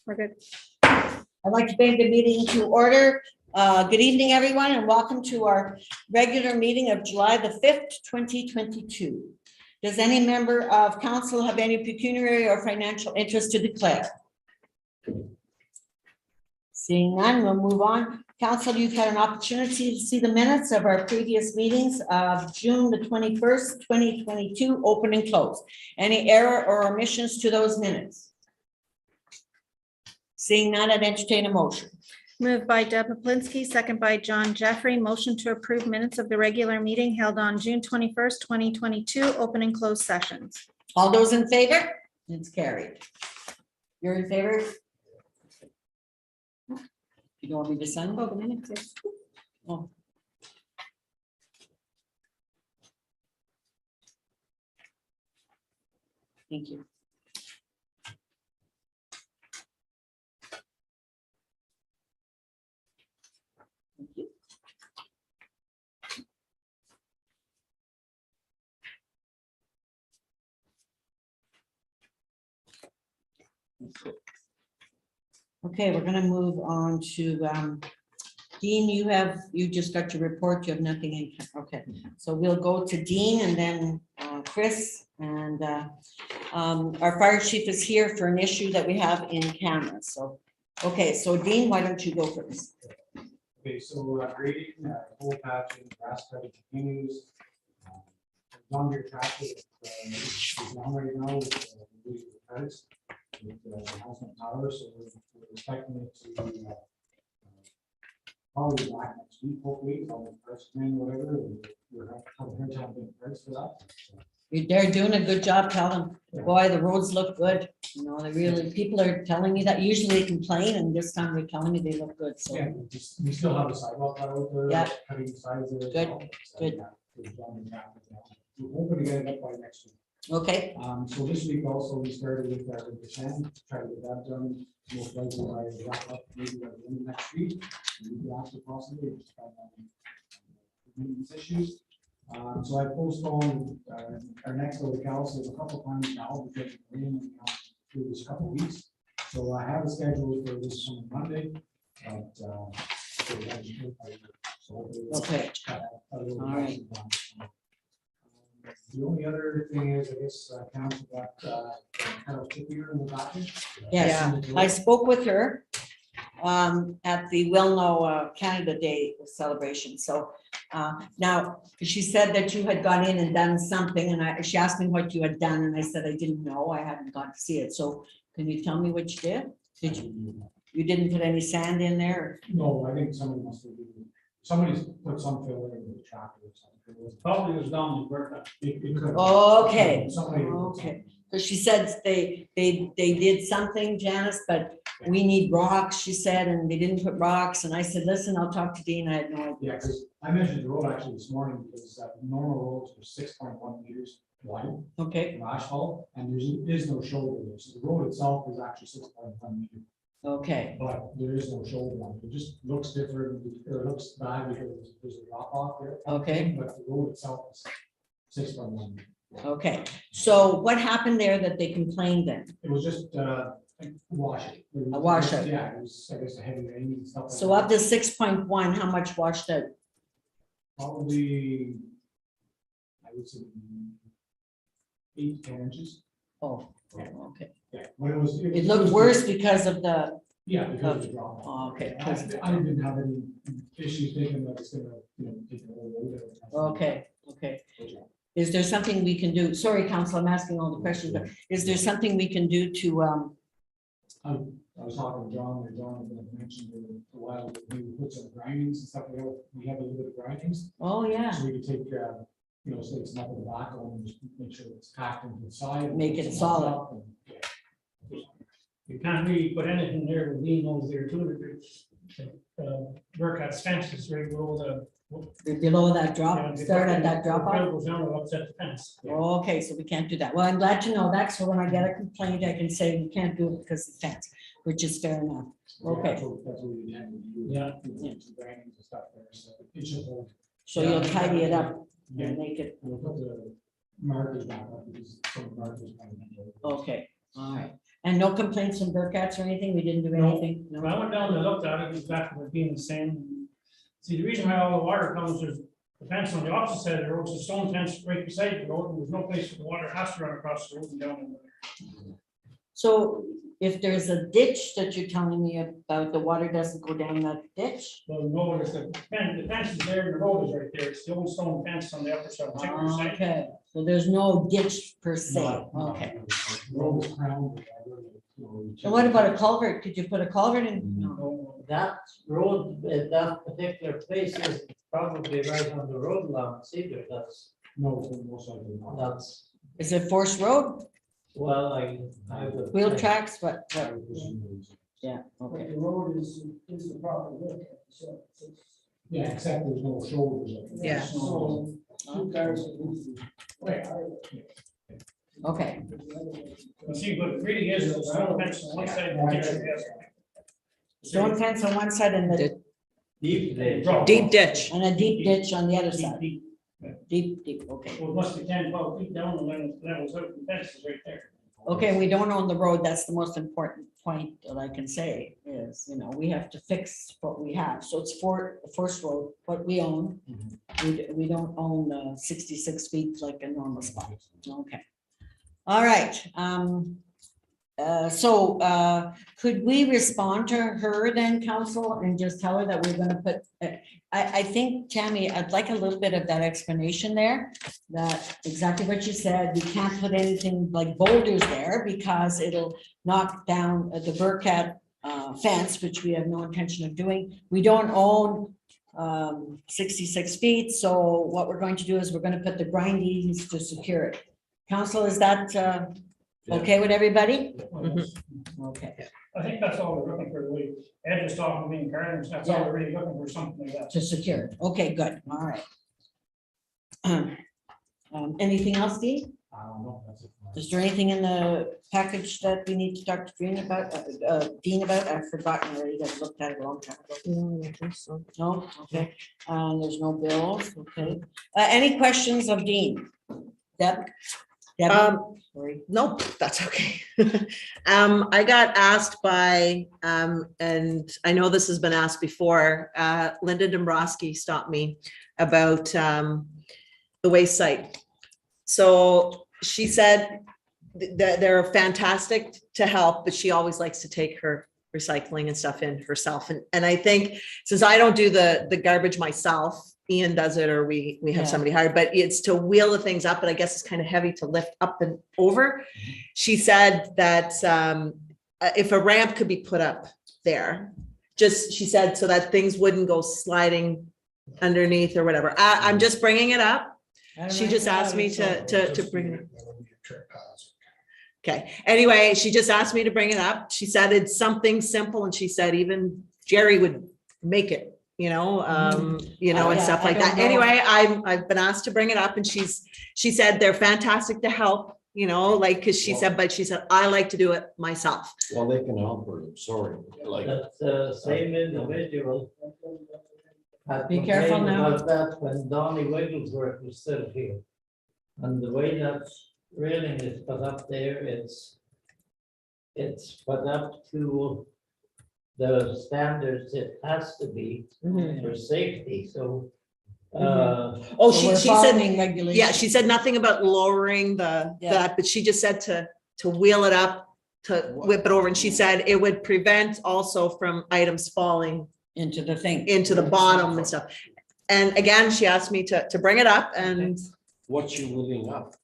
We're good. I'd like to bring the meeting to order. Good evening, everyone, and welcome to our regular meeting of July the 5th, 2022. Does any member of council have any pecuniary or financial interest to declare? Seeing none, we'll move on. Council, you've had an opportunity to see the minutes of our previous meetings of June the 21st, 2022, open and closed. Any error or omissions to those minutes? Seeing none, I'd entertain a motion. Moved by Deb Paplinsky, second by John Jeffrey. Motion to approve minutes of the regular meeting held on June 21st, 2022, open and closed sessions. All those in favor? It's carried. You're in favor? You don't want me to sign the minutes? Yes. Oh. Thank you. Thank you. Okay, we're gonna move on to Dean. You just got your report. You have nothing in. Okay, so we'll go to Dean and then Chris, and our fire chief is here for an issue that we have in cameras. So, okay, so Dean, why don't you go first? Okay, so grading, whole patching, grass cutting continues. Longer traffic is on right now with the repairs. It has no power, so we're expecting it to probably back next week, hopefully, on the first thing, whatever. We're having to have been first for that. They're doing a good job, tell them. Boy, the roads look good. You know, they really, people are telling me that. Usually they complain, and this time they're telling me they look good, so. Yeah, we still have the sidewalk out there. Yeah. Cutting the sides of it. Good, So, good. yeah, we're done with that now. We're hoping to get it up by next week. Okay, So this week also, we started with our percent, try to get that done, most likely by wrap up maybe by the end of next week. And we could actually possibly just find out these issues. So I postponed our next little council a couple times now because of the rain through this couple weeks. So I have a schedule for this on Monday, but okay, all right. The only other thing is, I guess, council got kind of here in the document. Yes, I spoke with her at the well-known Canada Day celebration. So now she said that you had gone in and done something, and she asked me what you had done, and I said I didn't know. I hadn't got to see it. So can you tell me what you did? Did you didn't put any sand in there? No, I think somebody must have, somebody's put some filler in the traffic or something. Probably was down the work. Okay, Somebody. okay. Because she said they did something, Janice, but we need rocks, she said, and they didn't put rocks. And I said, listen, I'll talk to Dean. I had no idea. Yeah, because I measured the road actually this morning because normal roads were 6.1 meters wide Okay, of asphalt, and there is no shoulder there. So the road itself is actually 6.1 meters, okay, but there is no shoulder on it. It just looks different, or it looks bad because there's a drop off there. okay, But the road itself is 6.1 meters. okay. So what happened there that they complained then? It was just washing. A washout. Yeah, it was, I guess, a heavy rain and stuff. So like of the 6.1, how much washed out? Probably, I would say 8 to 10 inches. Oh, okay. Yeah, when it was. It looked worse because of the, Yeah, because of the drop. oh, okay. I didn't have any issues thinking that it's gonna, take the whole road. Okay, okay. Is there something we can do? Sorry, council, I'm asking all the questions, but is there something we can do to, I was talking to John, and John had mentioned a while ago, we put some grindings and stuff, we have a little bit of grindings. oh, yeah, So we could take, so it's not in the back on, and just make sure it's packed into the side. Make it solid. You can't really put anything there with lean over there too. Work at fences right below the. below that drop, start at that drop off? Goes down and upset the fence. Okay, so we can't do that. Well, I'm glad to know that. So when I get a complaint, I can say we can't do it because of the fence, which is fair enough. Okay. That's what we intend to do. Yeah. Some grindings and stuff there, so it should hold. So you'll tidy it up Yeah. and make it, We'll put the markers back up because some markers. okay. All right, and no complaints from Burkhatts or anything? We didn't do No. anything? When I went down and looked at it, it was back to it being the same. See, the reason why all the water comes is the fence on the opposite side of the road, is a stone fence right beside the road, and there's no place for the water, it has to run across the road and down in there. So if there's a ditch that you're telling me about, the water doesn't go down that ditch? Well, no, there's the fence is there, and the road is right there, it's the old stone fence on the upper side, Chicken side. Okay, so there's no ditch per se, okay. Road is crowned. And what about a culvert? Could you put a culvert in? No. No, That road at that particular place is probably right on the road line, Cedar, No, most likely not. that's, Is it forced road, well, I would. wheel tracks, what? I would assume it is. Yeah, okay. the road is the proper width, so it's. Yeah, except there's no shoulders. Yeah. So, two cars. Wait, Okay, you see, but it really is, a stone fence on one side, and the other, yes. stone fence on one side and the, Deep ditch. Deep ditch. and a deep ditch on the other Deep, side. deep. Deep, okay. Well, it must be 10, 12 feet down, and then it levels out, the fence is right there. Okay, we don't own the road. That's the most important point that I can say is, you know, we have to fix what we have. So it's for the first road, what we own. We don't own 66 feet like a normal spot. Okay. All right. Could we respond to her then, council, and just tell her that we're gonna put, I think, Tammy, I'd like a little bit of that explanation there. That exactly what you said, we can't put anything like boulders there because it'll knock down the Burkhat fence, which we have no intention of doing. We don't own 66 feet, so what we're going to do is we're gonna put the grindings to secure it. Council, is that okay with everybody? Okay, I think that's all we're looking for, the way Ed was talking to me and Karen, that's all we're really looking for, something like that. to secure it. Okay, good, all right. Anything else, Dee? I don't know. That's it. Is there anything in the package that we need to talk to Dean about? I've forgotten already. I've looked at it a long time ago. No, okay. There's no bills, okay. Any questions of Dean? Deb? Debbie? Sorry. Nope, that's okay. I got asked by, and I know this has been asked before, Linda Dombrowski stopped me about the waste site. So she said that they're fantastic to help, but she always likes to take her recycling and stuff in herself. And I think since I don't do the garbage myself, Ian does it, or we have Yeah. somebody hired, but it's to wheel the things up, and I guess it's kind of heavy to lift up and over. She said that if a ramp could be put up there, she said, so that things wouldn't go sliding underneath or whatever. I'm just bringing it up. She just asked me to bring it up. Okay, anyway, she just asked me to bring it up. She said it's something simple, and she said even Jerry would make it. And Yeah, stuff I like don't that. know. Anyway, I've been asked to bring it up, and she said they're fantastic to help, cause she said, but she said, I like to do it myself. Well, they can help her, sorry, like, That's the same individual. had Be careful complained now. About that when Donnie Wigglesworth was still here. And the way that railing is put up there, it's put up to the standards it has to be for safety, so. Oh, So we're she said, following regulations. yeah, she said nothing about lowering that, but she just said to wheel it up, to whip it over. And she said it would prevent also from items falling Into the thing. into the bottom and stuff. And again, she asked me to bring it up, and what's you wheeling up?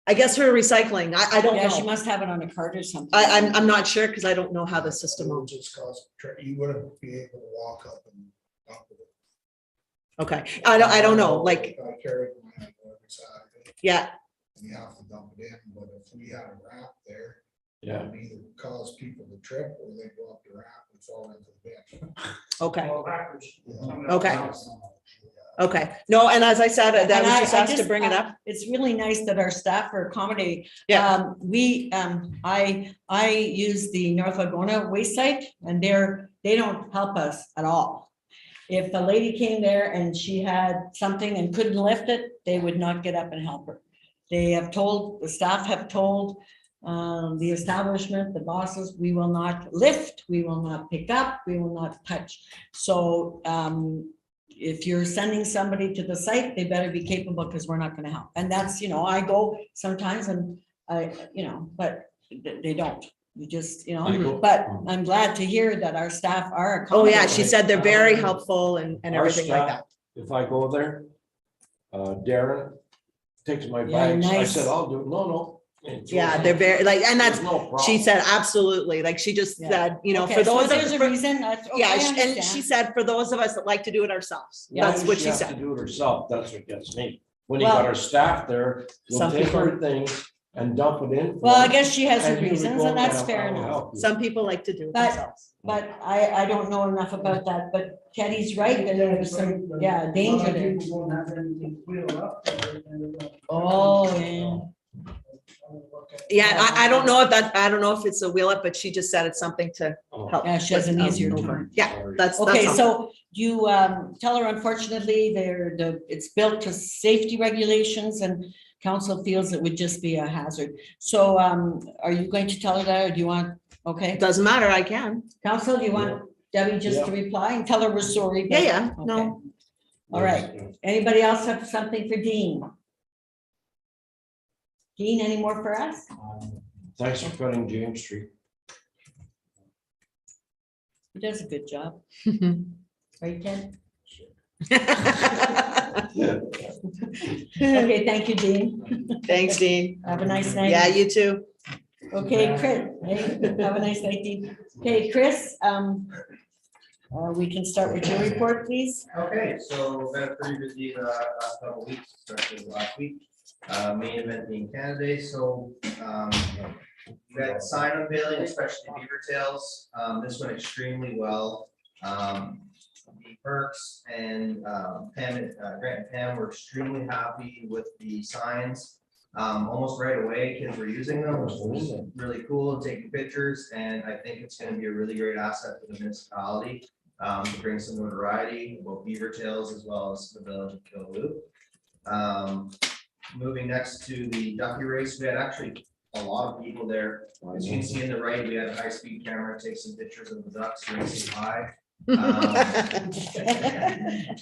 I guess her recycling, I don't Yeah, she know. must have it on a cart or something. I'm not sure, because I don't know how the system works. Just cause you wouldn't be able to walk up and dump it. Okay, I don't know, like, I carry mine on every side, yeah, and you have to dump it in, but if we had a ramp there, it Yeah, would either cause people to trip or they go up the ramp and fall into the ditch. okay, All backwards. okay, okay. No, and as I said, that And was I- just I asked to bring it up. It's really nice that our staff are accommodating. Yeah. I use the North Laguna waste site, and they don't help us at all. If a lady came there and she had something and couldn't lift it, they would not get up and help her. The staff have told The establishment, the bosses, we will not lift, we will not pick up, we will not touch. So if you're sending somebody to the site, they better be capable because we're not gonna help. And that's, I go sometimes and but they don't. You just, I go- but I'm glad to hear that our staff are. Oh, yeah, she accommodating. said they're very helpful and Our everything like staff, that. If I go there, Darren takes my Yeah, bags. I nice. said, I'll do it. No. Yeah, they're very, like, and that's, There's no problem. she said, absolutely, like, she just Yeah. said, Okay, for so those there's a of, reason. That's okay, yeah, I and she understand. said, for those of us that like to do it ourselves, Why that's does what she have to said. Do it herself. That's what gets me. When you Well- got our staff there, we'll Some take people- our things and dump it in. Well, I guess she has her and here we reasons go, and that's I'll fair enough. help you. Some people like to do it But- themselves. But I don't know enough about that, but Teddy's right, that there's some, danger there. People don't have anything wheeled up. Oh, yeah. Yeah, I don't know if it's a wheel up, but she just said it's something to Oh, help. Yeah, she has an with, easier over. time. Yeah, sorry. that's Okay, all. so you tell her unfortunately, it's built to safety regulations and council feels it would just be a hazard. So are you going to tell her that or do you want, okay? It doesn't matter, I can. Council, do you want Debbie just to reply and tell her we're sorry? but- Yeah, no. Okay. All right. Anybody else have something for Dean? Dean, any more for us? Thanks for cutting James Street. He does a good job, right, Ted? Okay, thank you, Dean. Thanks, Dean. Have a nice night. Yeah, you too. Okay, Chris, hey, have a nice night, Dean. Okay, Chris, we can start with your report, please. Okay, so been a pretty busy last couple of weeks, especially last week. Main event being Canada Day, so we had sign unveiling, especially beaver tails. This went extremely well. The Perks and Pam, Grant and Pam were extremely happy with the signs. Almost right away, kids were using them, which was really cool, taking pictures, and I think it's gonna be a really great asset for the municipality. To bring some notoriety about beaver tails as well as the village of Killaloe. Moving next to the ducky race, we had actually a lot of people there. As you can see in the right, we had a high-speed camera take some pictures of the ducks racing by.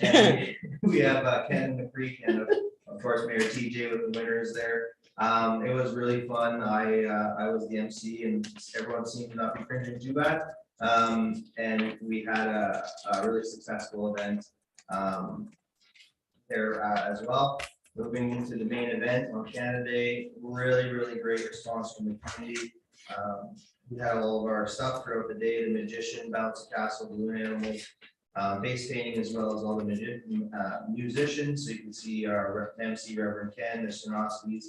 And we have Ken in the creek and of course Mayor TJ with the winners there. It was really fun. I was the MC and everyone seemed to not be cringing too bad. And we had a really successful event there as well. Moving into the main event on Canada Day, really great response from the community. We had all of our stuff throughout the day, the magician, bouncy castle, balloon animals, face painting, as well as all the musicians. So you can see our MC Reverend Ken, the Sinoskis,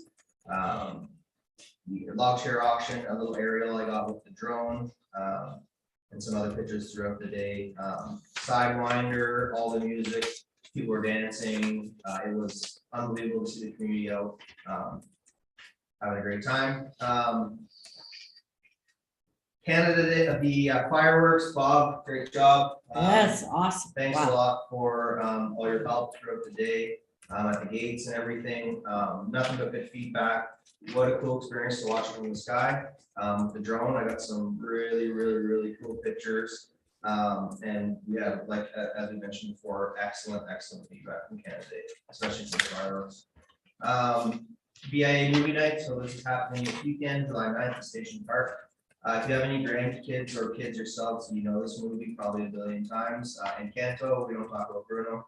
the log share auction, a little aerial I got with the drone, and some other pictures throughout the day. Sidewinder, all the music, people were dancing. It was unbelievable to see the community out having a great time. Canada Day, the fireworks, Bob, great job. Yes, awesome. Thanks a lot for all your help throughout the day, at the gates and everything. Nothing but good feedback. What a cool experience to watch it from the sky. The drone, I got some really cool pictures. And we have, like, as we mentioned before, excellent feedback from Canada Day, especially from the fireworks. BIA movie night, so this is happening this weekend, July 9th at Station Park. If you have any grandkids or kids yourselves, you know this movie probably a billion times. In Canto, we don't talk about Bruno.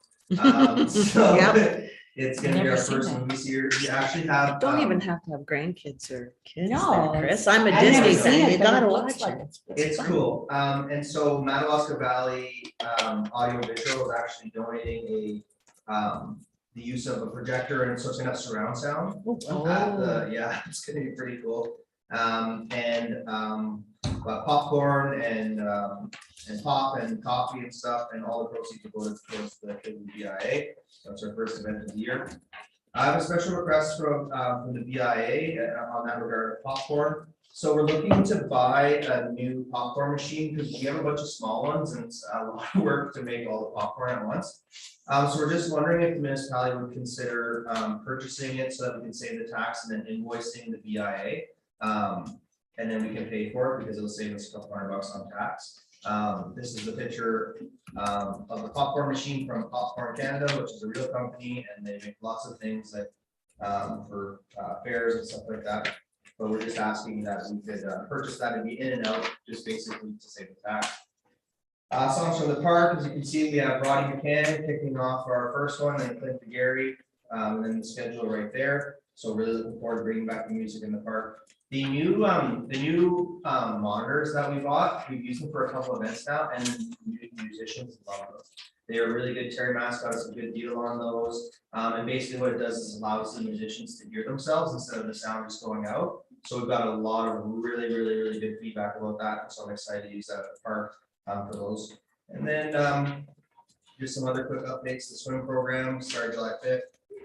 So Yep. it's gonna be Never our seen first that. movie series. We actually have. Don't even have to have grandkids or kids No, there, Chris. I'm a I've never Disney seen fan. it, You but it gotta looks watch like it. It's fun. cool. And so Madawaska Valley Audio Visual is actually donating the use of a projector, and so it's gonna have surround sound. Yeah, it's gonna be pretty cool. Popcorn and pop and coffee and stuff, and all the proceeds will go towards the BIA. That's our first event of the year. I have a special request from the BIA on that regard of popcorn. So we're looking to buy a new popcorn machine because we have a bunch of small ones and it's a lot of work to make all the popcorn at once. So we're just wondering if the municipality would consider purchasing it so that we can save the tax and then invoicing the BIA. And then we can pay for it because it'll save us a couple $100 on tax. This is the picture of the popcorn machine from Popcorn Canada, which is a real company, and they make lots of things like for fairs and stuff like that. But we're just asking that we could purchase that and be in and out, just basically to save the tax. Songs from the park, as you can see, we have Roddy McCann kicking off our first one, and Clint Gary, and then the schedule right there. So really looking forward to bringing back the music in the park. The new monitors that we bought, we've used them for a couple events now, and musicians love those. They are really good. Terry Mask got us a good deal on those. And basically what it does is allows the musicians to hear themselves instead of the sound just going out. So we've got a lot of really good feedback about that. So I'm excited to use that at the park for those. And then just some other quick updates. The swim program started July 5th.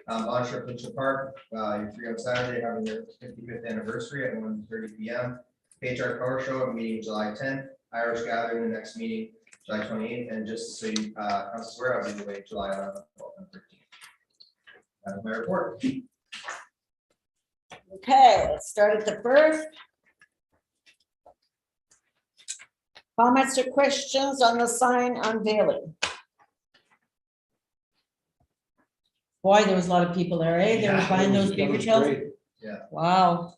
On Trip Mitchell Park, you're free on Saturday, having their 55th anniversary at 1:30 p.m. KHR Tower Show, a meeting July 10th. Irish Gathering, the next meeting July 28th, and just so you swear, I'll be away July 11th, 12th, and 13th. That's my report. Okay, let's start at the first. Comments or questions on the sign unveiling? Boy, there was a lot of people there, eh? They were Yeah, buying those That beaver was tails. great. Wow.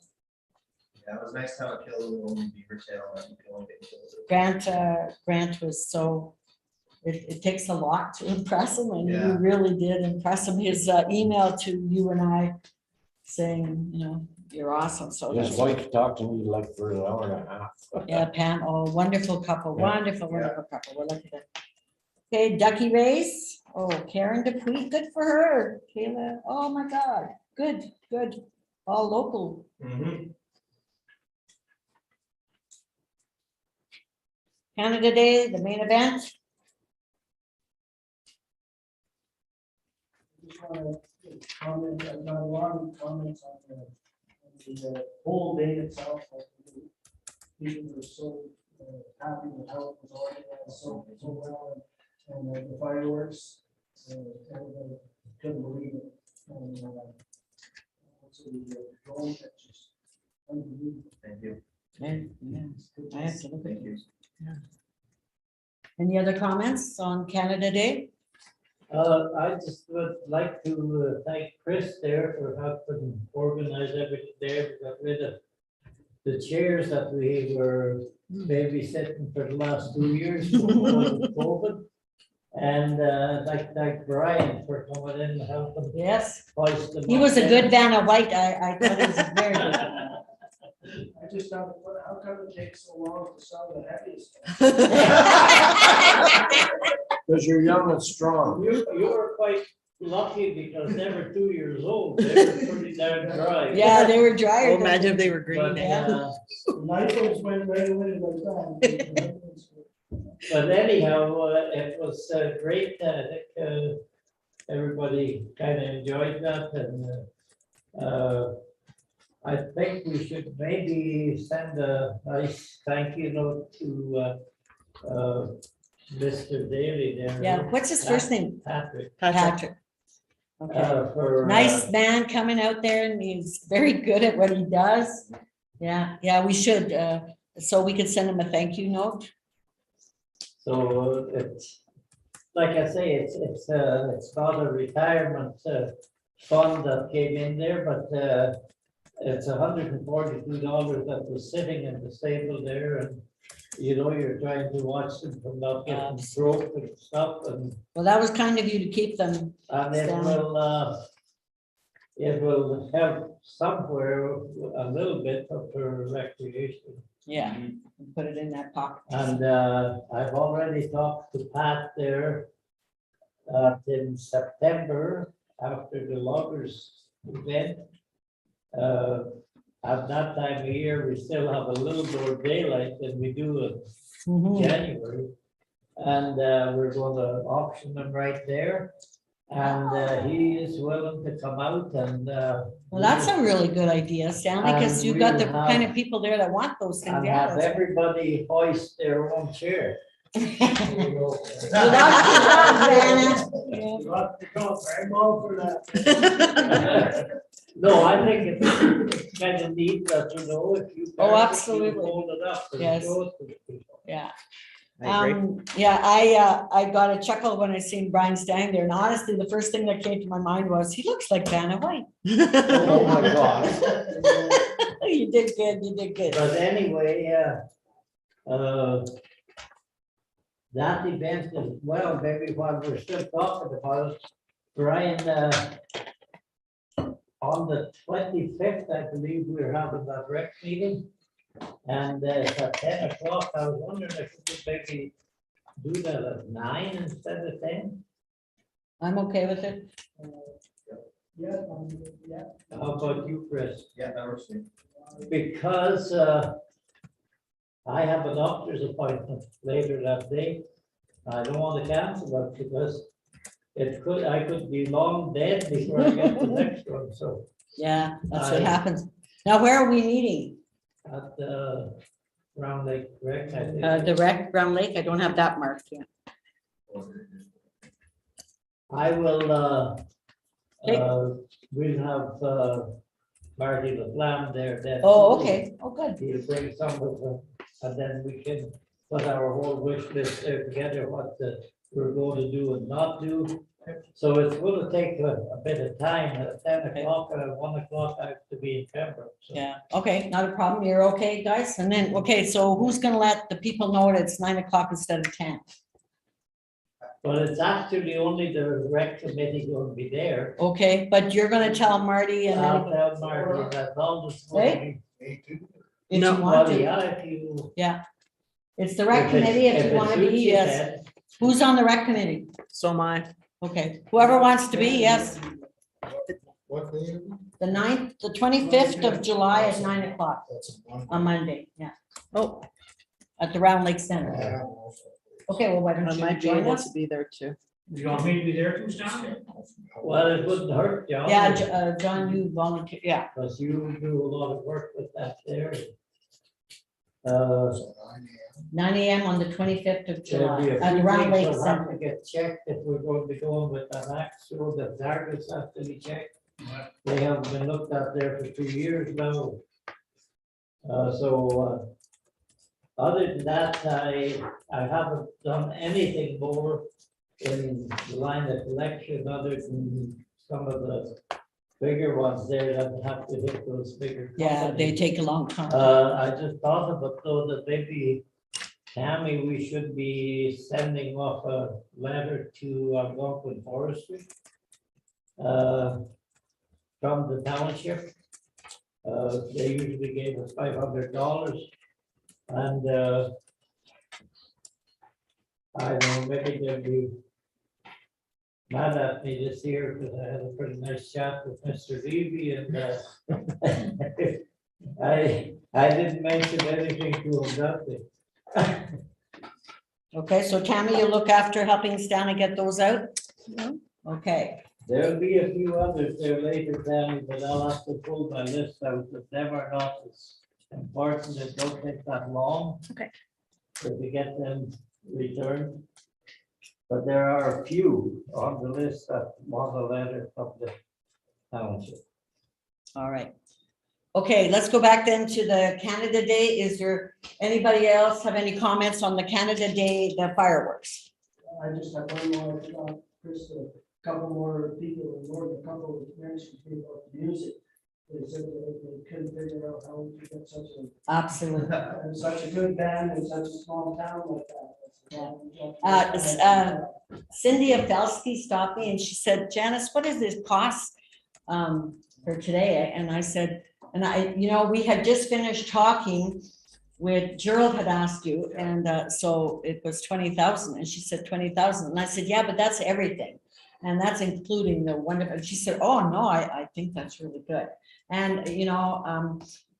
Yeah, it was nice to have a kill beaver tail. And you can only get killed. Grant was so, it takes a lot to impress him, and Yeah. you really did impress him. His email to you and I saying, you know, you're awesome, so. His that's- wife talked to me like for an hour and a half. Yeah, Pam, oh, wonderful couple, Yeah. wonderful couple. We're lucky to. Okay, ducky race. Oh, Karen Dupuy, good for her. Kayla, oh my God, good. All local. Mhm. Canada Day, the main event. Just want to comment, I've got a lot of comments on the whole day itself. People were so happy with how it was organized so well, and the fireworks, everybody couldn't believe it. And also the drone pictures, unbelievable. Thank you. I have to look at Thank you. these. Any other comments on Canada Day? I just would like to thank Chris there for helping organize everything there. We got rid of the chairs that we were babysitting for the last 2 years before COVID. And like Brian for coming in and helping. Yes, hoist them he up was a there. good Vanna White. I thought he was very good. I just thought, how come it takes so long to sell the heaviest? Because you're young and strong. You were quite lucky because they were 2 years old. They were pretty darn dry. Yeah, they were drier. Oh, than- imagine if they were green. But, Yeah. Rifles went right away like that. But anyhow, it was great. I think everybody kind of enjoyed that, and I think we should maybe send a nice thank you note to Mr. Daly there. Yeah, what's his first name? Patrick. Patrick. Okay, For nice man coming out there, and he's very good at what he does. Yeah, we should, so we could send him a thank you note. So it's, like I say, it's not a retirement fund that came in there, but it's $142 that was sitting in the stable there, and you know, you're trying to watch them from not getting broke and stuff, and Well, that was kind of you to keep them. it will help somewhere a little bit for recreation. Yeah, put it in that pocket. And I've already talked to Pat there in September after the loggers event. At that time of year, we still have a little more daylight than we do in Mhm. January. And we're going to auction them right there. And he is willing to come out and. Well, that's a really good idea, Stanley, because And you've got the we'll have- kind of people there that want those things. And Yeah, have that's- everybody hoist their own chair. Without Vanna. Yeah. You got to go, I'm all for that. No, I think it's kind of neat that you know if you. Oh, parents, you absolutely. Hold it up. and Yes. show it to the people. Yeah. I agree. Yeah, I got a chuckle when I seen Brian standing there, and honestly, the first thing that came to my mind was, he looks like Vanna White. Oh, my God. You did good, you did good. But anyway, that event as well, maybe while we're still talking about it, Brian, on the 25th, I believe we're having that rec meeting. And it's at 10 o'clock. I was wondering if we could maybe do that at 9 instead of 10. I'm okay with it. Yeah. How about you, Chris? Yeah, that works. for me. Because I have a doctor's appointment later that day. I don't want to cancel it because I could be long dead before I get the next one, so Yeah, that's what Aye. happens. Now, where are we meeting? at Round Lake Rec, I think. The rec, Brown Lake? I don't have that marked yet. I will, Okay. we'll have Marty LaFlamme there then. Oh, okay. Oh, good. He'll bring some of them, and then we can put our whole wish list there together, what we're going to do and not do. So it's going to take a bit of time. At 10 o'clock, 1 o'clock, I have to be in Pembroke. So. Yeah, okay, not a problem. You're okay, guys? And then, okay, so who's gonna let the people know that it's 9 o'clock instead of 10? But it's actually only the rec committee going to be there. Okay, but you're gonna tell Marty and I'll then tell Marty that all the. Hey? Me too. if No, you want Well, to. yeah, if you. It's the rec if it's- committee if you it wanna suits be, you, yes. Ted. Who's on the rec committee? So am I. Okay, whoever wants to be, yes. What day is it? The 9th, the 25th of July at 9 o'clock That's a Monday. on Monday, yeah, Oh, at the Round Lake Center. Yeah, also. Okay, well, why I don't you might be join able us? to be there too. Do you want me to be there too, Stan? Well, it wouldn't hurt, John. Yeah, John, you volunteer, yeah. Because you do a lot of work with that there. So 9 9 AM on the 25th of There'll July be a at the few Round things Lake that'll have Center. to get checked if we're going to be going with that axe, so the targets have to be checked. They haven't been looked at there for 2 years now. Other than that, I haven't done anything more in the line of collection other than some of the bigger ones there that have to hit those bigger. Yeah, they companies. take a long time. I just thought of it though, that maybe, Tammy, we should be sending off a letter to Algonquin Forestry from the township. They usually gave us $500, and I don't know, maybe they'll be mad at me this year because I had a pretty nice chat with Mr. Levy, and I didn't mention anything to him that day. Okay, so Tammy, you look after helping Stan and get those out? Okay, There'll be a few others there later, Danny, but I'll have to pull my list out, but them are not as important, it don't take that long. Okay. To get them returned. But there are a few on the list that want a letter from the township. all right. Okay, let's go back then to the Canada Day. Is there anybody else have any comments on the Canada Day, the fireworks? I just have one more, Chris, a couple more people, more than a couple of mentioned people of music. They said that they couldn't figure out how to get Absolutely. such a good band in such a small town like that. Cindy Abelsky stopped me and she said, Janice, what does this cost for today? And I said, we had just finished talking with, Gerald had asked you, and so it was 20,000, and she said 20,000, and I said, yeah, but that's everything. And that's including the one, and she said, oh, no, I think that's really good. And,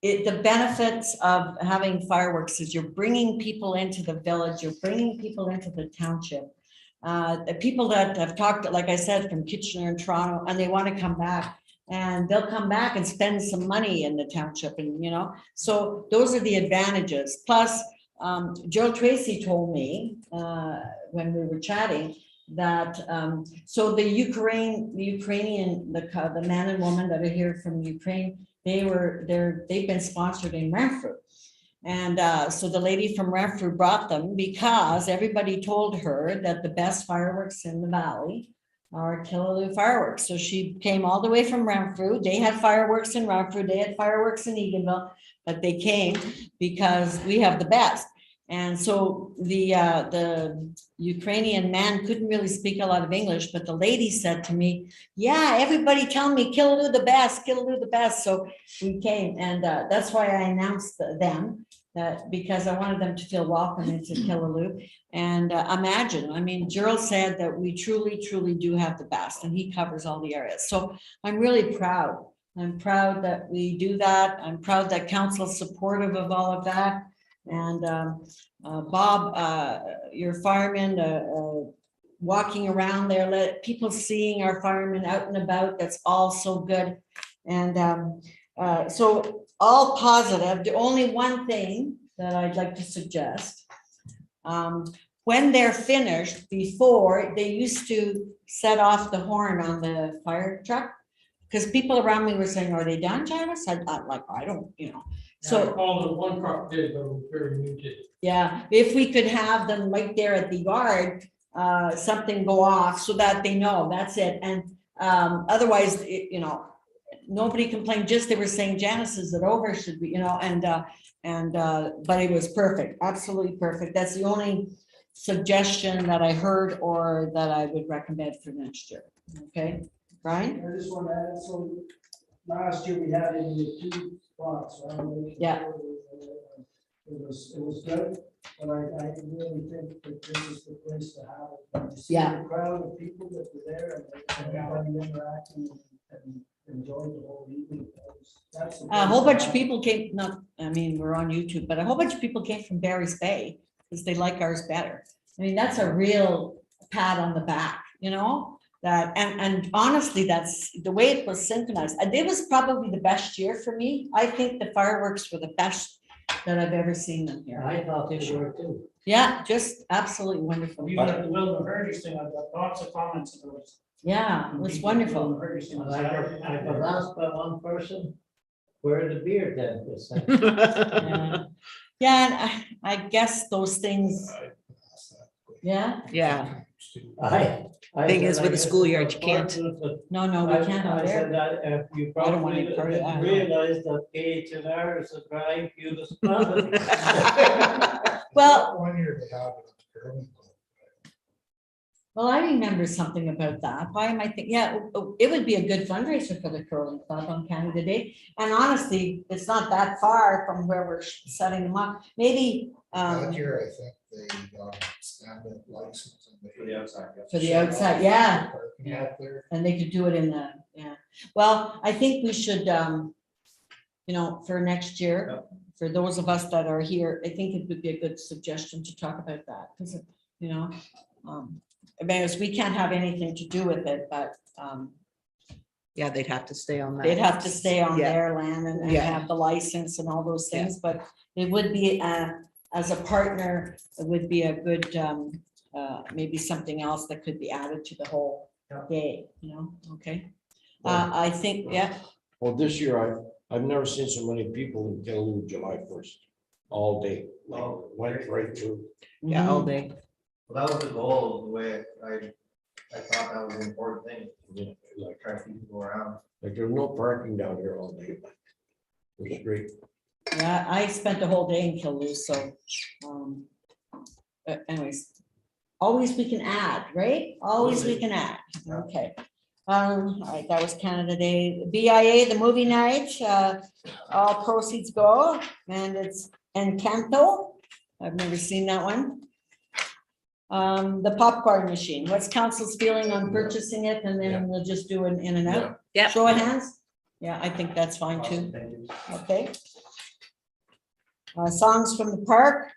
the benefits of having fireworks is you're bringing people into the village, you're bringing people into the township. The people that have talked, like I said, from Kitchener and Toronto, and they want to come back, and they'll come back and spend some money in the township, and so those are the advantages. Plus, Joe Tracy told me when we were chatting that, so the Ukrainian, the man and woman that are here from Ukraine, they've been sponsored in Renfrew. And so the lady from Renfrew brought them because everybody told her that the best fireworks in the valley are Killaloo fireworks. So she came all the way from Renfrew. They had fireworks in Renfrew, they had fireworks in Eganville, but they came because we have the best. And so the Ukrainian man couldn't really speak a lot of English, but the lady said to me, yeah, everybody tell me Killaloo the best, Killaloo the best. So we came, and that's why I announced them, that because I wanted them to feel welcome into Killaloo. And imagine, I mean, Gerald said that we truly, truly do have the best, and he covers all the areas. So I'm really proud. I'm proud that we do that. I'm proud that council is supportive of all of that. And Bob, your firemen walking around there, let people seeing our firemen out and about, that's all so good. And so all positive. The only one thing that I'd like to suggest, when they're finished, before, they used to set off the horn on the fire truck, because people around me were saying, are they done, Janice? I like, I don't, you know. So all the one truck did, but it was very muted. yeah, if we could have them right there at the yard, something go off so that they know that's it. And otherwise, you know, nobody complained, just they were saying, Janice, is it over? Should we, you know, but it was perfect, absolutely perfect. That's the only suggestion that I heard or that I would recommend for next year. Okay, Brian? I just want to add, so last year we had it in the 2 spots, right? Yeah. It was good, but I really think that this is the place to have it. You see Yeah. the crowd of people that were there and everybody interacting and enjoying the whole evening. That's the A whole place bunch to of have it. people came, not, I mean, we're on YouTube, but a whole bunch of people came from Barry's Bay because they like ours better. I mean, that's a real pat on the back, you know? That, and honestly, that's the way it was synchronized. And it was probably the best year for me. I think the fireworks were the best that I've ever seen them here. I thought they were too. Yeah, just absolutely wonderful. Even at the Will Heritage thing, I've got lots of comments about it. Yeah, it was wonderful. And I was asked by one person, where the beer then was. Yeah, yeah, and I guess those things, yeah, Yeah, I Thing said, is, I with the guess schoolyard, it's you can't. unfortunate, but no, we can't I out said there. that you I don't want probably to encourage didn't that. realize that KHR is a dry municipality. Well, One year they have it at the curling club. well, I remember something about that. Why am I thinking, yeah, it would be a good fundraiser for the curling club on Canada Day. And honestly, it's not that far from where we're setting them up. Maybe That year, I think they got a stand-up license. For the outside, yeah. for the outside, yeah. Parking out there. And they could do it in the, yeah. Well, I think we should, you know, for next year, for those of us that are here, I think it would be a good suggestion to talk about that, because, you know, because we can't have anything to do with it, but Yeah, they'd have to stay on that. they'd have to stay on Yeah. their land and Yeah. have the license and all those things, but it would be, as a partner, it would be a good, maybe something else that could be added to the whole day, you know, okay? I think, yeah, Well, this year I've never seen so many people in Killaloo July 1st, all day, like, went right through. Yeah, all mhm. day. Well, that was the goal, the way I thought that was an important thing, Yeah, like, try to keep people around. like there's no parking down here all day. It was great. Yeah, I spent the whole day in Killaloo, so, but anyways, always we can add, right? Always we can add, okay. All right, that was Canada Day. BIA, the movie night, all proceeds go, and it's Encanto. I've never seen that one. The popcorn machine, what's council's feeling on purchasing it, and then we'll just do an in and out? Yeah. Show of hands? Yeah, I think that's fine too. Thank you. Okay. Songs from the park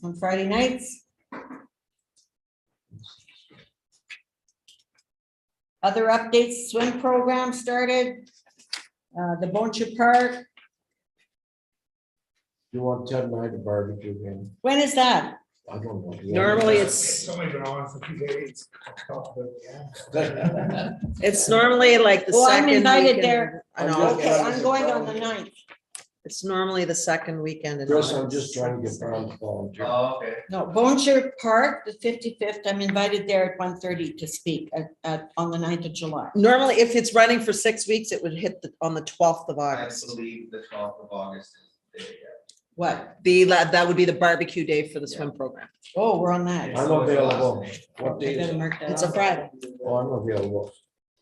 on Friday nights. Other updates, swim program started. The Boncher Park, You want Ted and I to barbecue again? when is that? I don't know. Normally It's only been on for 2 days. It's normally like the Oh, I'm second. invited weekend there. in Okay, August. Okay, I'm going on the 9th. It's normally the second weekend in Chris, I'm August. just trying to get Brown to volunteer. Oh, okay. No, Boneshire Park, the 55th, I'm invited there at 1:30 to speak on the 9th of July. Normally, if it's running for 6 weeks, it would hit on the 12th of I August. believe the 12th of August is the day, yeah. What? That would be the barbecue day for the swim program. Oh, we're on that. I'm available. What I day is better it? mark that It's a off. Friday. Oh, I'm available.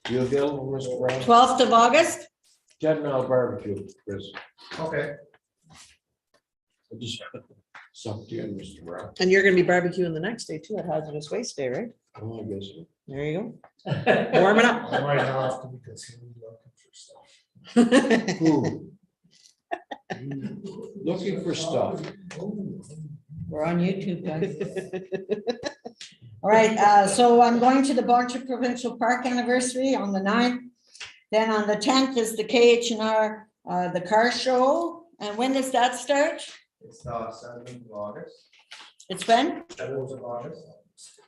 You available, Mr. Brown? 12th of August? 10 mile barbecue, Chris. Okay. I just sucked you in, Mr. Brown. And you're gonna be barbecuing the next day too, at Hazardous Waste Day, right? Oh, I guess. So. There you go. Warming up. I might have to because he was looking for stuff. Who? Looking for stuff. We're on YouTube, guys. All right, so I'm going to the Boneshire Provincial Park anniversary on the 9th. Then on the 10th is the KHR, the car show. And when does that start? It's 7th of August. It's when? 7th of August.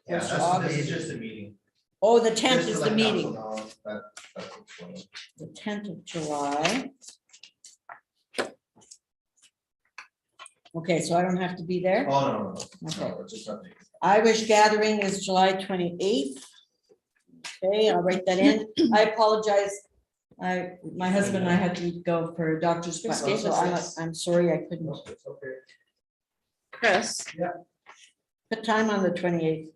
Yeah, First of this August. is just a meeting. Oh, the 10th Just to is the let council meeting, know that's what's going on. the 10th of July. Okay, so I don't have to be there. Oh, no. Okay. No, it's just something. Irish Gathering is July 28th. Okay, I'll write that in. I apologize. My husband and I had to go for a doctor's appointment, so I'm sorry I couldn't. It's okay. Chris, Put time on the 28th.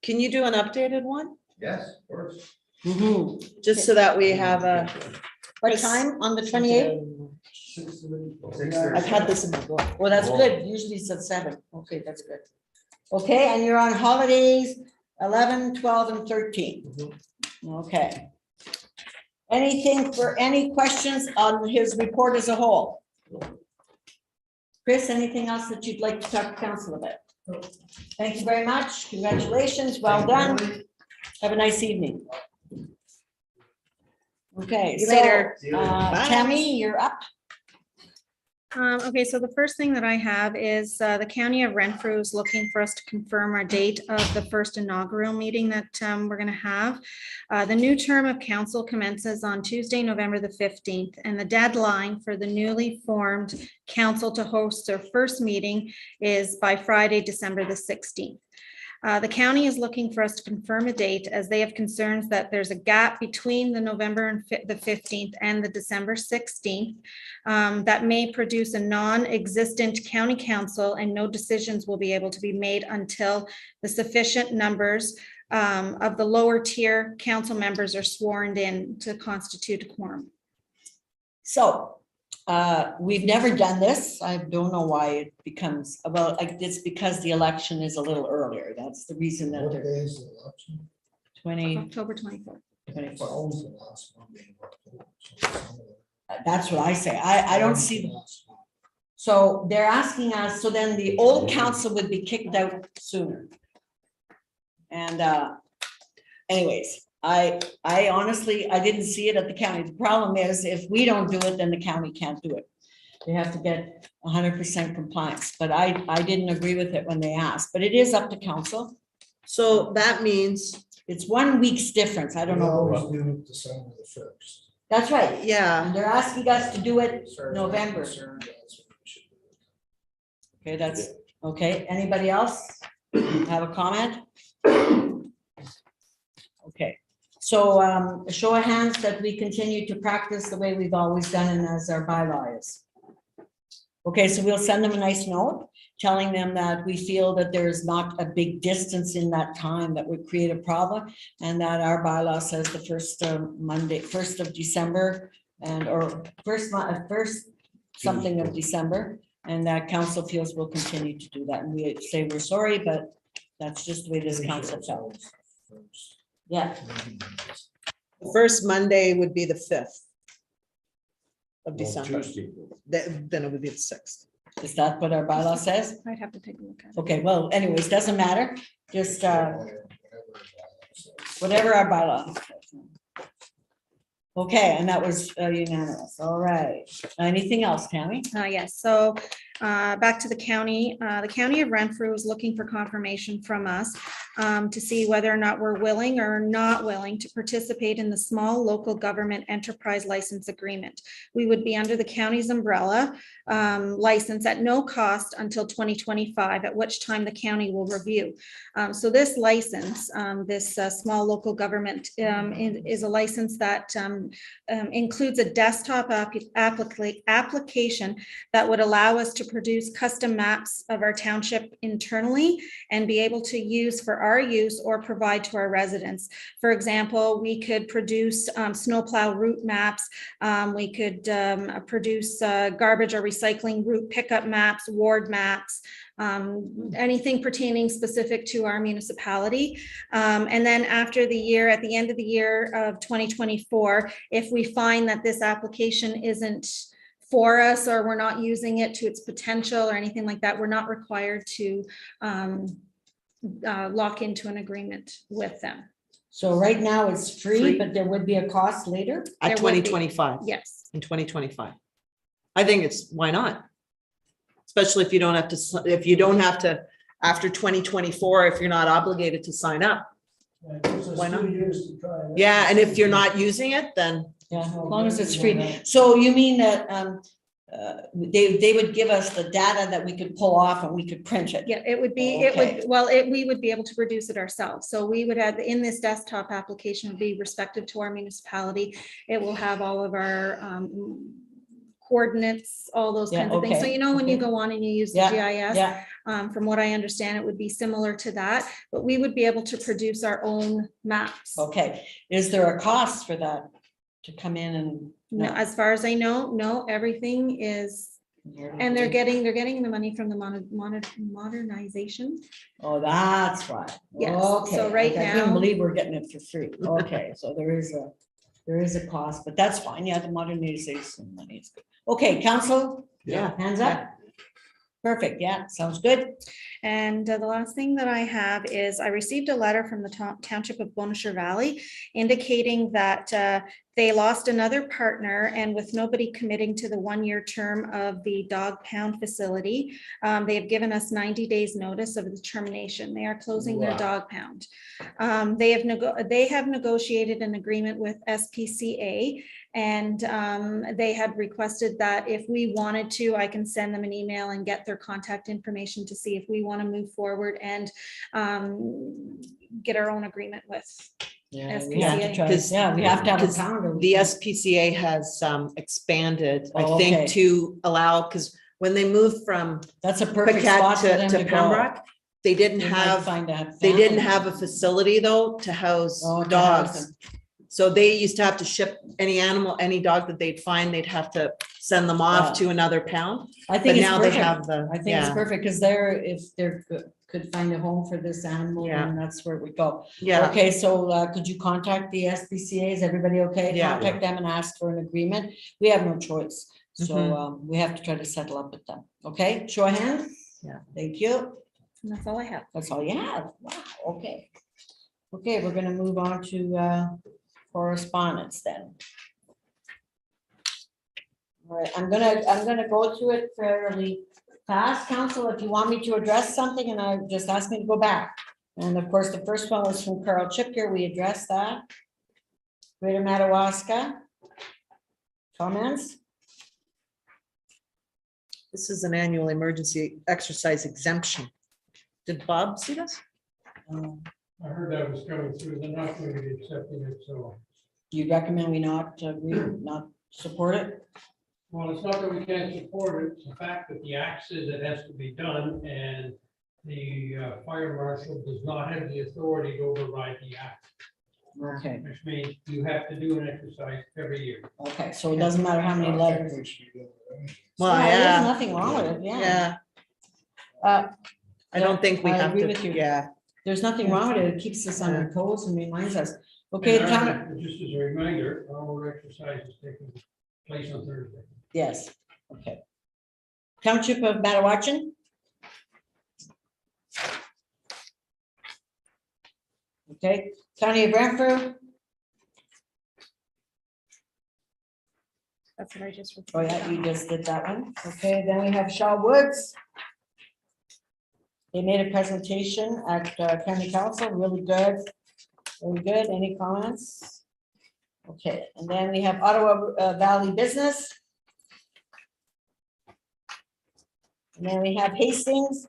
can you do an updated one? Yes, of course. Just so that we have a. What time on the 28th? 6:30. I've had this in my book. Well, that's good. Usually it's at 7. Okay, that's good. Okay, and you're on holidays 11, 12, and 13. Okay. Any questions on his report as a whole? Chris, anything else that you'd like to talk to council about? Thank you very much. Congratulations. Well done. Have a nice evening. Okay, See you so, later. Bye. Tammy, you're up. Okay, so the first thing that I have is the County of Renfrew is looking for us to confirm our date of the first inaugural meeting that we're going to have. The new term of council commences on Tuesday, November the 15th, and the deadline for the newly formed council to host their first meeting is by Friday, December the 16th. The county is looking for us to confirm a date as they have concerns that there's a gap between the November and the 15th and the December 16th that may produce a non-existent county council, and no decisions will be able to be made until the sufficient numbers of the lower tier council members are sworn in to constitute a quorum. So, we've never done this. I don't know why it becomes, well, it's because the election is a little earlier. That's the reason that What they're day is the election? 20. October 24th. It's always the last Monday of October, so some of the- That's what I say. I don't see, The last one. so they're asking us, so then the old council would be kicked out sooner. And anyways, I honestly, I didn't see it at the county. The problem is if we don't do it, then the county can't do it. They have to get 100% compliance, but I didn't agree with it when they asked, but it is up to council. So that means, It's 1 week's difference. I don't We know. always do December the 1st. That's right. yeah, And they're asking us to do it As far as I'm November. concerned, that's when we should do it. Okay, that's, okay. Anybody else have a comment? Okay, so a show of hands that we continue to practice the way we've always done and as our bylaw is. Okay, so we'll send them a nice note telling them that we feel that there's not a big distance in that time that would create a problem, and that our bylaw says the first Monday, 1st of December, and or first something of December, and that council feels we'll continue to do that. And we say we're sorry, but that's just the way this council felt. Yeah, the first Monday would be the 5th of On December. Tuesday. Then it would be the 6th. is that what our bylaw says? I'd have to take a look at it. Okay, well, anyways, doesn't matter, just Whatever says. whatever our bylaw. says. Okay, and that was unanimous. All right. Anything else, Tammy? Yes, so Back to the county. The county of Renfrew is looking for confirmation from us to see whether or not we're willing or not willing to participate in the small local government enterprise license agreement. We would be under the county's umbrella license at no cost until 2025, at which time the county will review. So this license, this small local government is a license that includes a desktop application that would allow us to produce custom maps of our township internally and be able to use for our use or provide to our residents. For example, we could produce snowplow route maps. We could produce garbage or recycling route pickup maps, ward maps, anything pertaining specific to our municipality. And then after the year, at the end of the year of 2024, if we find that this application isn't for us or we're not using it to its potential or anything like that, we're not required to lock into an agreement with them. So right now it's free, Free. but there would be a cost later? At There would be. 2025, Yes. in 2025. I think it's, why not? Especially if you don't have to, after 2024, if you're not obligated to sign up. Yeah, it gives us Why not? 2 years to try it. Yeah, and if you're not using it, then Yeah, as long as it's free. So you mean that they would give us the data that we could pull off and we could print it? Yeah, it would be, we would be able to produce it ourselves. So we would have, in this desktop application would be respective to our municipality. It will have all of our coordinates, all those Yeah, kinds of things. So okay, you know, when you okay. go on and you use the Yeah, GIS, Yeah, from what I understand, it would be similar to that, but we would be able to produce our own maps. okay. Is there a cost for that to come in and? No, as far as I know, no, everything is, and they're getting the money from the modernization. Oh, that's why. Yes, Okay, so right I couldn't now- believe we're getting it for free. Okay, so there is a cost, but that's fine. Yeah, the modernization money is good. Okay, council? Yeah. Hands up? Perfect, yeah, sounds good. And the last thing that I have is I received a letter from the Township of Bonnechere Valley indicating that they lost another partner, and with nobody committing to the 1-year term of the dog pound facility, they have given us 90 days notice of the termination. They are closing their Wow. dog pound. They have negotiated an agreement with SPCA, and they had requested that if we wanted to, I can send them an email and get their contact information to see if we want to move forward and get our own agreement with. Yeah, we have to SPCA. try, Because- yeah, we have to have a because pound. or we the can't. SPCA has expanded, I Oh, okay. think, to allow, because when they moved from That's a perfect spot for Paquette them to to go. Pembroke, they didn't They might have, find a they didn't family. have a facility though to house Oh, to house dogs. them. So they used to have to ship any animal, any dog that they'd find, they'd have to send them off Yeah. to another pound. I But think it's now they perfect. have the, I think it's yeah, perfect, because if they're could find a home for this animal, Yeah. and that's where we go. yeah, Okay, so could you contact the SPCA? Is everybody okay? Yeah. Contact them and ask for an agreement. We have no choice. So Mhm. we have to try to settle up with them. Okay, show of hands? Yeah. Thank you. And that's all I have. That's all you have. Wow, okay. Okay, we're gonna move on to correspondence then. All right, I'm gonna go through it fairly fast, council, if you want me to address something, and I just ask me to go back. And of course, the first one was from Carl Chipker, we addressed that. Greater Madawaska. Comments? this is an annual emergency exercise exemption. Did Bob see this? I heard that was coming through, they're not going to be accepting it, so. Do you recommend we not agree, not support it? Well, it's not that we can't support it, it's the fact that the act says it has to be done, and the fire marshal does not have the authority to override the act, Okay, which means you have to do an exercise every year. okay, so it doesn't matter how many letters. Well, There's yeah, nothing wrong with it, yeah. yeah, I Yeah, don't think we I have agree to, with you. yeah, There's nothing wrong with it. It keeps us on our toes and reminds us. Okay, And town, just as a reminder, our exercise is taking place on Thursday. yes, okay. Township of Matawachin? Okay, County of Renfrew? That's what I just. Oh, yeah, you just did that one. Okay, then we have Shaw Woods. They made a presentation at county council, really good. Very good. Any comments? Okay, and then we have Ottawa Valley Business. And then we have Hastings.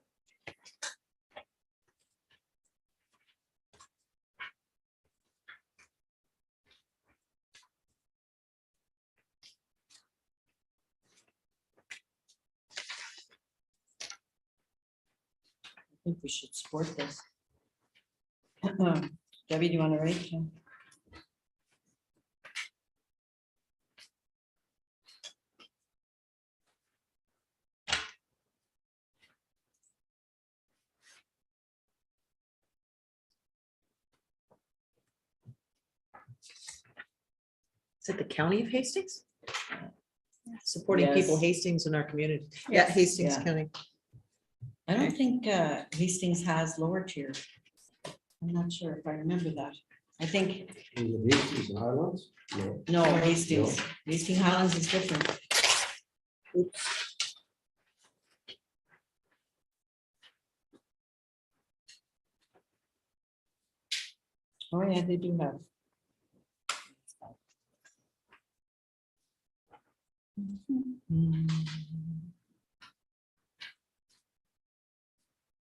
I think we should support this. Debbie, do you want to read? Is it the county of Hastings? Supporting people Yes. Hastings in our community. Yeah, Yes. Hastings Yeah. County. I don't think Hastings has lower tier. I'm not sure if I remember that. I think, Is it Hastings and Highlands? No. no, Hastings, Hastings Highlands is different. Oops. Oh, yeah, they do have.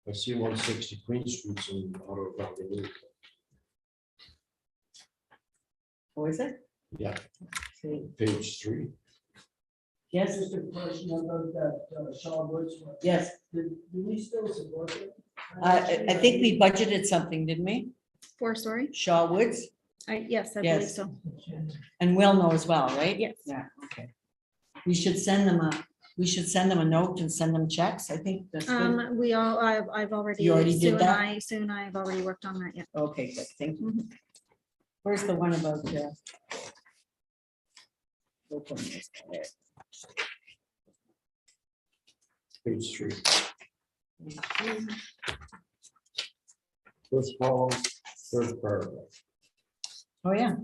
I see 160 Queen Street's in Ottawa Valley. What is it? Yeah, See. page 3. Yes, Just a question about that Shaw Woods one. yes. Do we still support it? I think we budgeted something, didn't we? For, sorry? Shaw Woods Yes, I believe Yes. so. and Wilno as well, right? Yes. Yeah, okay. We should send them a note and send them checks. I think that's good. We all, I've already. You already did Sue and that? Sue and I have already worked on that, yeah. Okay, good, thank you. Where's the one about? Open this there. Page 3. First column, third paragraph. Oh, yeah.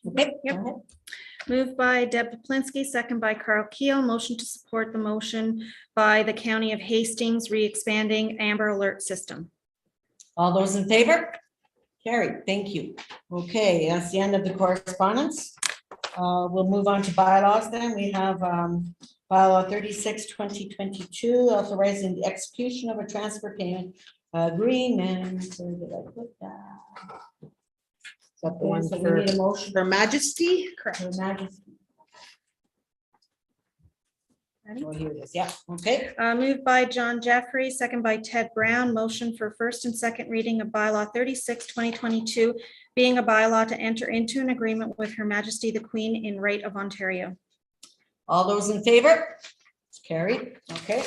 Okay. Yep. go ahead. Moved by Deb Poplinski, second by Carl Keel. Motion to support the motion by the County of Hastings re-expanding Amber Alert System. All those in favor? Carried, thank you. Okay, that's the end of the correspondence. We'll move on to bylaws then. We have bylaw 36/2022, authorizing the execution of a transfer payment agreement. Where did I put that? Is that the one So we for need a motion. Her Majesty? Correct. Her Majesty. Ready? Oh, here it is, yeah, okay. Moved by John Jeffrey, second by Ted Brown. Motion for first and second reading of bylaw 36/2022, being a bylaw to enter into an agreement with Her Majesty the Queen in Right of Ontario. All those in favor? It's carried, okay.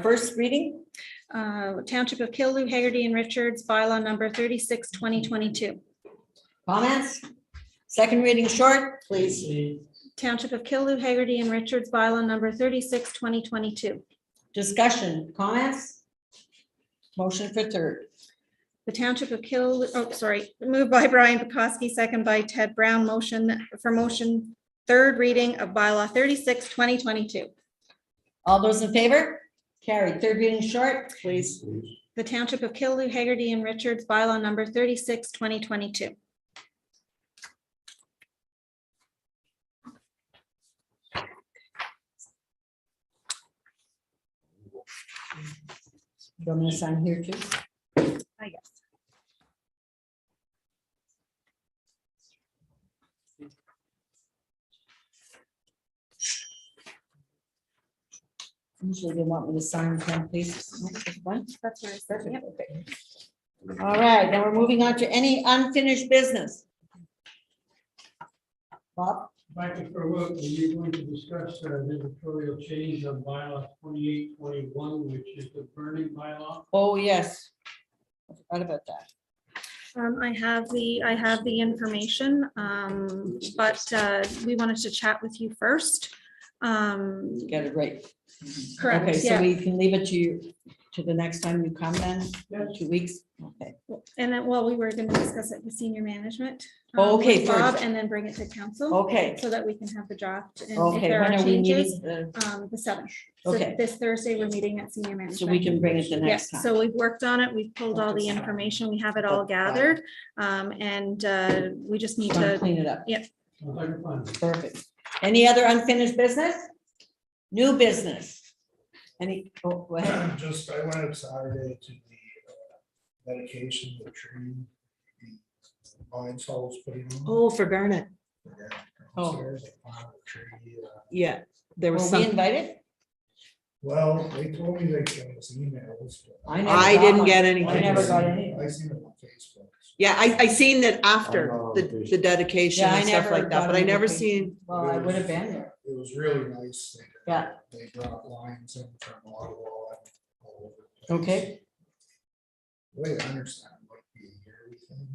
First reading, Township of Killaloe, Haggerty and Richards, bylaw number 36/2022. comments? Second reading short, please. Township of Killaloe, Haggerty and Richards, bylaw number 36/2022. Discussion, comments? Motion for third. The Township of moved by Brian Bukowski, second by Ted Brown, motion third reading of bylaw 36/2022. All those in favor? Carried. Third reading short, please. The Township of Killaloe, Haggerty and Richards, bylaw number 36/2022. You want me to sign here too? I guess. Usually they want me to sign 10 places. No, just one. That's what I said. Perfect, Yep. okay. All right, now we're moving on to any unfinished business. Bob? Back to for work, we're going to discuss the editorial change of bylaw 2821, which is the burning bylaw. Oh, yes. I forgot about that. I have the information, but we wanted to chat with you first. Get it right. Correct, Okay, so yeah. we can leave it to you, to the next time you come then, Yeah. 2 weeks? Okay. And then, well, we were gonna discuss it with senior management. Okay, with Bob, first. and then bring it to council, Okay, so that we can have the draft. And if okay, there when are are we meeting? changes, the 7th. So Okay. This Thursday, we're meeting at senior So management. we can bring it the Yes, next time. so we've worked on it. We've pulled all the information. We have it all gathered. And we just need Trying to to, clean it up. Sounds like a fun. Perfect. Any other unfinished business? New business? Any, oh, go ahead. Just, I went up Saturday to the medication, the tree, the vine saw was putting on. Oh, for Garnet. Yeah, Oh. downstairs, I found a tree, Yeah, there was Were we some, invited? Well, they told me they sent us emails. but never I got didn't one. get I anything. never got any. I seen it on Facebook. Yeah, I seen that after I'm not on the Facebook. dedication Yeah, I and stuff never like that, got but I an never invitation. seen, Well, I would have been there. It was really nice. Yeah. They brought lines in from Ottawa. and all over the place. Okay. The way I understand, it might be a yearly thing.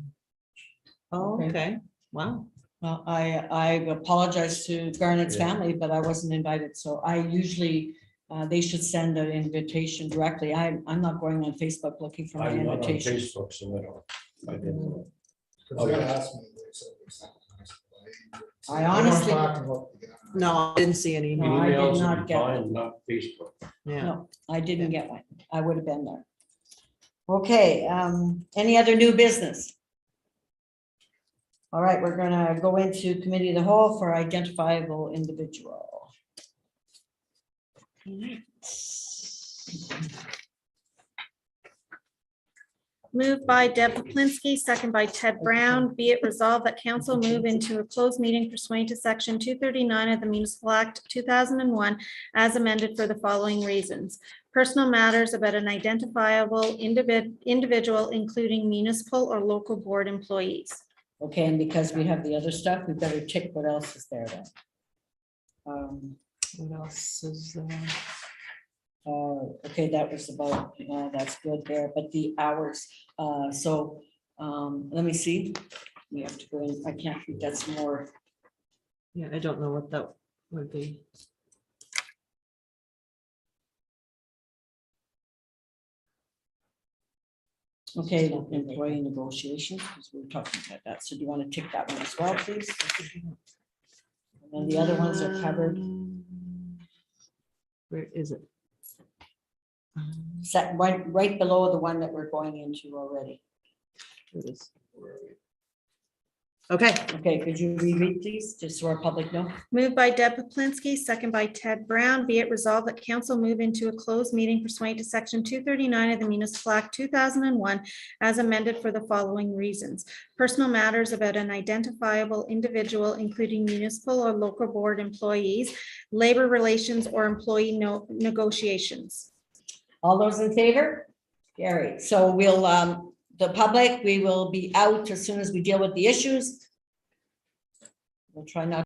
oh, Okay. okay, wow. Well, I apologize to Garnett's Yeah. family, but I wasn't invited, so I usually, they should send an invitation directly. I'm not going on Facebook looking for my I'm not on invitation. Facebook, so I don't. I didn't. Because they asked me, they said they sent it nice, but I went honestly- back and looked again. No, I didn't see any. No, I did Emails not and get fine, not Facebook. Yeah, No, I didn't get one. I would have been there. Okay, any other new business? All right, we're gonna go into committee of the whole for identifiable individual. moved by Deb Poplinski, second by Ted Brown. Be it resolved that council move into a closed meeting pursuant to section 239 of the Municipal Act 2001 as amended for the following reasons. Personal matters about an identifiable individual, including municipal or local board employees. Okay, and because we have the other stuff, we better check what else is there then. what else is, Okay, that was about, that's good there, but the hours, let me see. We have to go in, I can't read, that's more, yeah, I don't know what that would be. okay, employee negotiations, because we were talking about that, so do you want to tick that one as well, please? And the other ones are covered, Where is it? set right below the one that we're going into already. Here it is. Okay, Okay, could you reread please, just so our public know? Moved by Deb Poplinski, second by Ted Brown. Be it resolved that council move into a closed meeting pursuant to section 239 of the Municipal Act 2001 as amended for the following reasons. Personal matters about an identifiable individual, including municipal or local board employees, labor relations or employee negotiations. All those in favor? Gary, so we'll, the public, we will be out as soon as we deal with the issues. We'll try not